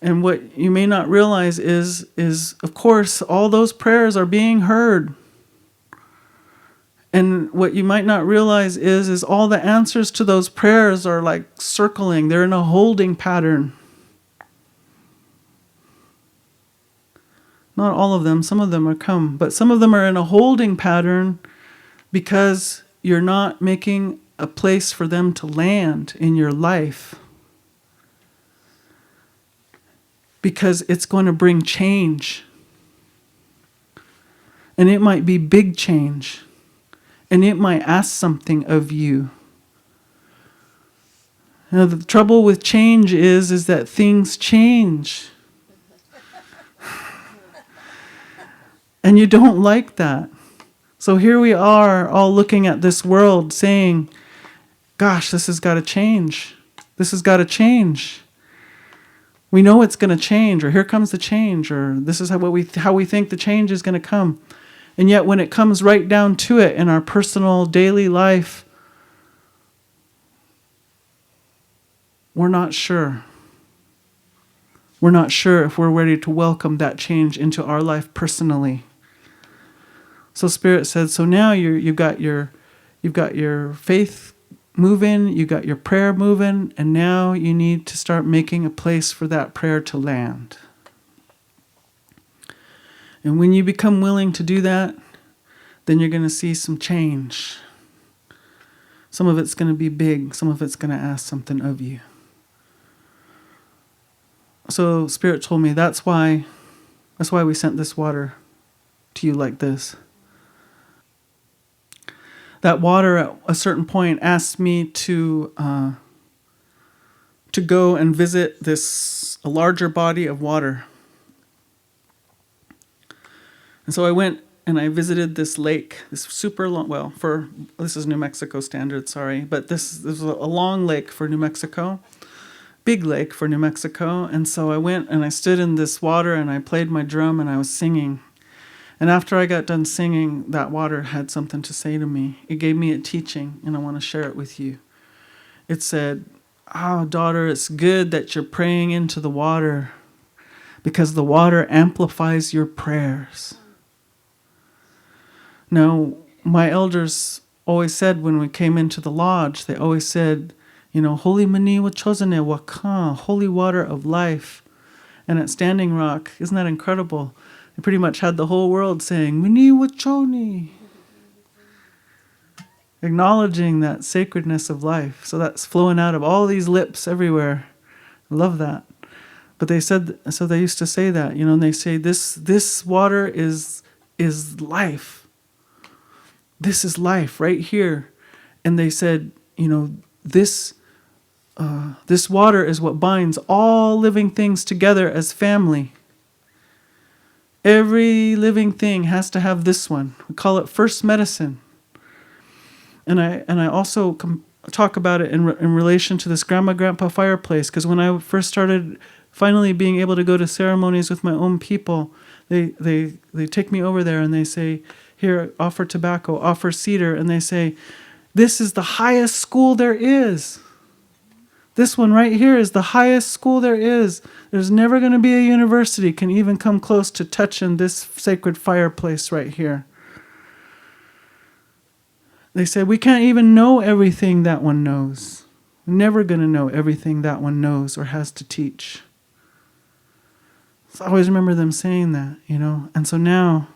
And what you may not realize is of course, all those prayers are being heard. And what you might not realize is all the answers to those prayers are like circling. They're in a holding pattern. Not all of them. Some of them are come. But some of them are in a holding pattern because you're not making a place for them to land in your life. Because it's going to bring change. And it might be big change. And it might ask something of you. Now, the trouble with change is that things change. And you don't like that. So here we are all looking at this world saying, gosh, this has got to change. This has got to change. We know it's going to change, or here comes the change, or this is how we think the change is going to come. And yet when it comes right down to it in our personal daily life, we're not sure. We're not sure if we're ready to welcome that change into our life personally. So Spirit said, so now you've got your faith moving, you've got your prayer moving, and now you need to start making a place for that prayer to land. And when you become willing to do that, then you're going to see some change. Some of it's going to be big, some of it's going to ask something of you. So Spirit told me that's why we sent this water to you like this. That water at a certain point asked me to go and visit a larger body of water. And so I went and I visited this lake, this super long, this is New Mexico standard, sorry, but this is a long lake for New Mexico, big lake for New Mexico. And so I went and I stood in this water and I played my drum and I was singing. And after I got done singing, that water had something to say to me. It gave me a teaching, and I want to share it with you. It said, daughter, it's good that you're praying into the water because the water amplifies your prayers. Now, my elders always said when we came into the lodge, they always said, holy Miigwech chozane wakan, holy water of life. And at Standing Rock, isn't that incredible? They pretty much had the whole world saying, Miigwech choni, acknowledging that sacredness of life. So that's flowing out of all these lips everywhere. I love that. But they said, so they used to say that, and they say, this water is life. This is life right here. And they said, this water is what binds all living things together as family. Every living thing has to have this one. We call it first medicine. And I also talk about it in relation to this grandma-grandpa fireplace, because when I first started finally being able to go to ceremonies with my own people, they take me over there and they say, here, offer tobacco, offer cedar, and they say, this is the highest school there is. This one right here is the highest school there is. There's never going to be a university can even come close to touching this sacred fireplace right here. They said, we can't even know everything that one knows. We're never going to know everything that one knows or has to teach. So I always remember them saying that, And so now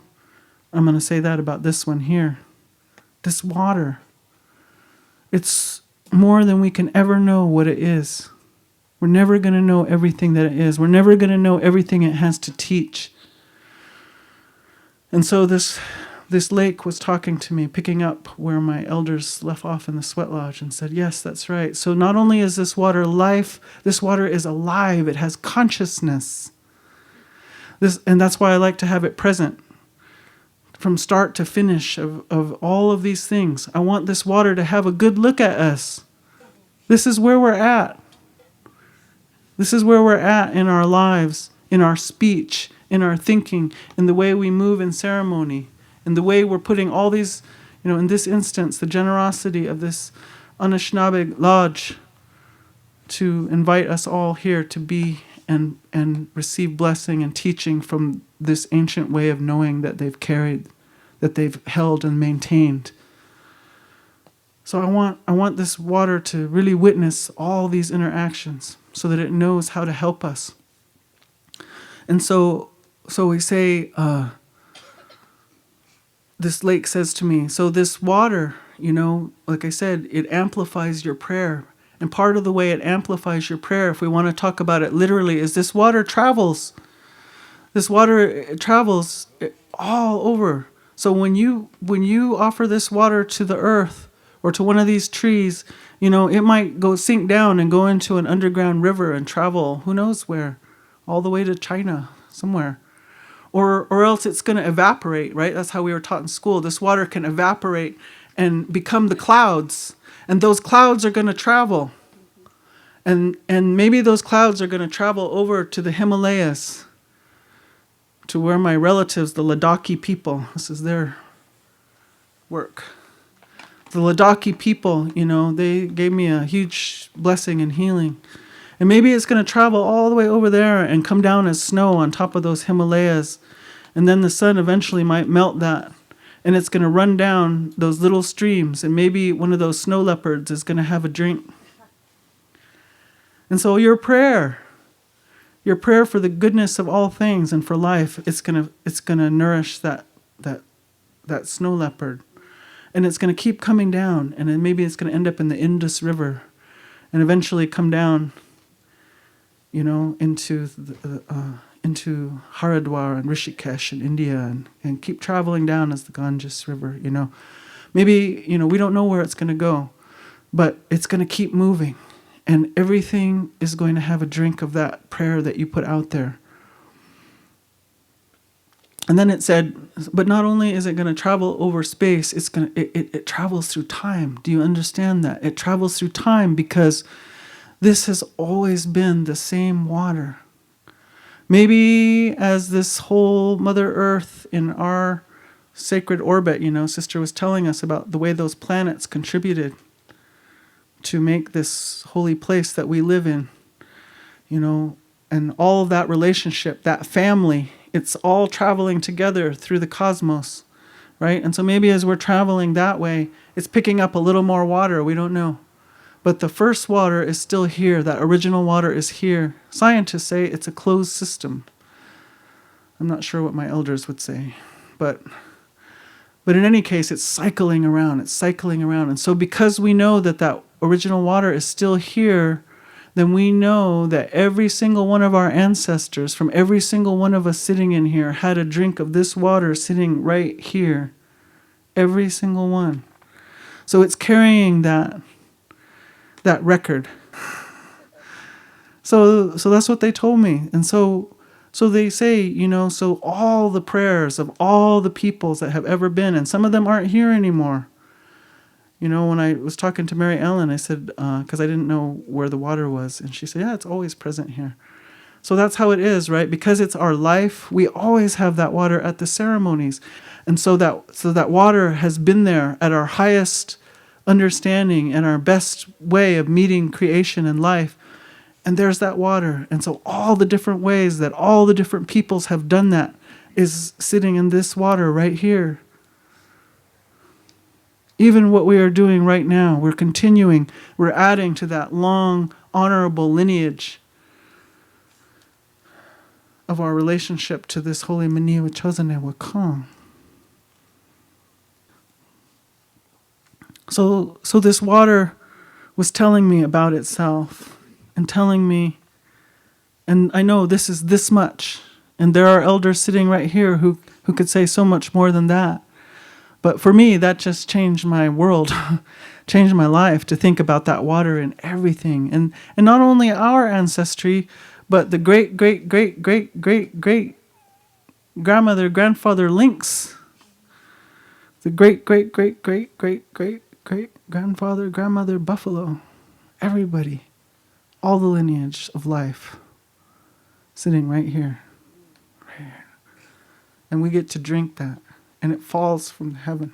I'm going to say that about this one here. This water. It's more than we can ever know what it is. We're never going to know everything that it is. We're never going to know everything it has to teach. And so this lake was talking to me, picking up where my elders left off in the sweat lodge, and said, yes, that's right. So not only is this water life, this water is alive. It has consciousness. And that's why I like to have it present. From start to finish of all of these things. I want this water to have a good look at us. This is where we're at. This is where we're at in our lives, in our speech, in our thinking, in the way we move in ceremony, in the way we're putting all these, in this instance, the generosity of this Anishinaabe lodge to invite us all here to be and receive blessing and teaching from this ancient way of knowing that they've carried, that they've held and maintained. So I want this water to really witness all these interactions so that it knows how to help us. And so we say, this lake says to me, so this water, like I said, it amplifies your prayer. And part of the way it amplifies your prayer, if we want to talk about it literally, is this water travels. This water, it travels all over. So when you offer this water to the earth or to one of these trees, it might go sink down and go into an underground river and travel who knows where, all the way to China, somewhere. Or else it's going to evaporate, right? That's how we were taught in school. This water can evaporate and become the clouds. And those clouds are going to travel. And maybe those clouds are going to travel over to the Himalayas, to where my relatives, the Ladakhi people, this is their work. The Ladakhi people, they gave me a huge blessing and healing. And maybe it's going to travel all the way over there and come down as snow on top of those Himalayas. And then the sun eventually might melt that. And it's going to run down those little streams. And maybe one of those snow leopards is going to have a drink. And so your prayer for the goodness of all things and for life, it's going to nourish that snow leopard. And it's going to keep coming down. And then maybe it's going to end up in the Indus River. And eventually come down, into Haridwar and Rishikesh in India and keep traveling down as the Ganges River, Maybe, we don't know where it's going to go, but it's going to keep moving. And everything is going to have a drink of that prayer that you put out there. And then it said, but not only is it going to travel over space, it travels through time. Do you understand that? It travels through time because this has always been the same water. Maybe as this whole Mother Earth in our sacred orbit, Sister was telling us about the way those planets contributed to make this holy place that we live in, and all of that relationship, that family, it's all traveling together through the cosmos, right? And so maybe as we're traveling that way, it's picking up a little more water, we don't know. But the first water is still here. That original water is here. Scientists say it's a closed system. I'm not sure what my elders would say. But in any case, it's cycling around. It's cycling around. And so because we know that original water is still here, then we know that every single one of our ancestors, from every single one of us sitting in here, had a drink of this water sitting right here. Every single one. So it's carrying that record. So that's what they told me. And so they say, so all the prayers of all the peoples that have ever been, and some of them aren't here anymore. When I was talking to Mary Ellen, I said, because I didn't know where the water was. And she said, yeah, it's always present here. So that's how it is, right? Because it's our life, we always have that water at the ceremonies. And so that water has been there at our highest understanding and our best way of meeting creation and life. And there's that water. And so all the different ways that all the different peoples have done that is sitting in this water right here. Even what we are doing right now, we're continuing, we're adding to that long, honorable lineage of our relationship to this holy Miigwech. So this water was telling me about itself and telling me, and I know this is this much, and there are elders sitting right here who could say so much more than that. But for me, that just changed my world, changed my life to think about that water and everything. And not only our ancestry, but the great grandfather links, the great grandfather, grandmother buffalo, everybody, all the lineage of life sitting right here. And we get to drink that. And it falls from heaven.